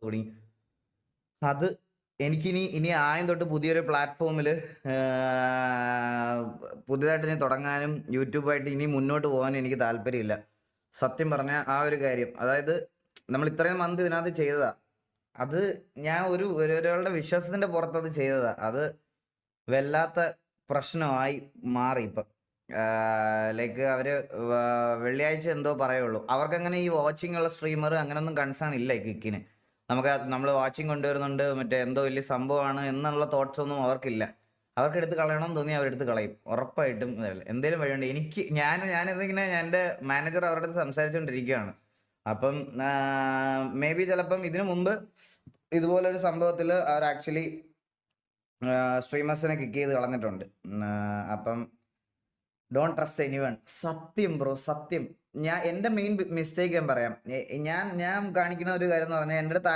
തുടങ്ങി. അത് ഇനി ആയം തൊട്ട് പുതിയൊരു പ്ലാറ്റ്ഫോമിൽ പുതിയതായിട്ട് ഇനി തുടങ്ങാനും യൂട്യൂബായിട്ട് ഇനി മുന്നോട്ട് പോകാനും എനിക്ക് താല്പര്യമില്ല. സത്യം പറഞ്ഞ ആ ഒരു കാര്യം. അതായത് നമ്മൾ ഇത്രയും മന്ത് ഇതിനകത്ത് ചെയ്തതാ. അത് ഞാൻ ഒരാളുടെ വിശ്വാസത്തിന്റെ പുറത്തത് ചെയ്തതാ. അത് വല്ലാത്ത പ്രശ്നമായി മാറി ഇപ്പം. ലൈക്ക് അവര് വെള്ളിയാഴ്ച എന്തോ പറയുള്ളൂ. അവർക്കങ്ങനെ ഈ വാച്ചിങ് ഉള്ള സ്ട്രീമർ അങ്ങനൊന്നും കൺസേൺ ഇല്ല ഈ കിക്കിന്. നമ്മൾ വാച്ചിങ് കൊണ്ടുവരുന്നുണ്ട്, മറ്റേ എന്തോ വലിയ സംഭവമാണ് എന്നുള്ള തോട്ട്സ് ഒന്നും അവർക്കില്ല. അവർക്ക് എടുത്ത് കളയണം തോന്നി അവരെടുത്ത് കളയും. ഉറപ്പായിട്ടും എന്തേലും വഴിയുണ്ട്. ഞാനിതിങ്ങനെ എൻ്റെ മാനേജർ അവരുടെ അടുത്ത് സംസാരിച്ചുകൊണ്ടിരിക്കുകയാണ്. അപ്പം മേ ബി ചിലപ്പം ഇതിനു മുമ്പ് ഇതുപോലൊരു സംഭവത്തിൽ അവർ ആക്ച്വലി സ്ട്രീമേഴ്സിനെ കിക്ക് ചെയ്ത് കളഞ്ഞിട്ടുണ്ട്. അപ്പം ഡോണ്ട് ട്രസ്റ്റ് എനിവൺ. സത്യം ബ്രോ, സത്യം. എൻ്റെ മെയിൻ മിസ്റ്റേക്ക് ഞാൻ പറയാം. ഞാൻ കാണിക്കുന്ന ഒരു കാര്യം എന്ന് പറഞ്ഞാൽ എൻ്റെ അടുത്ത്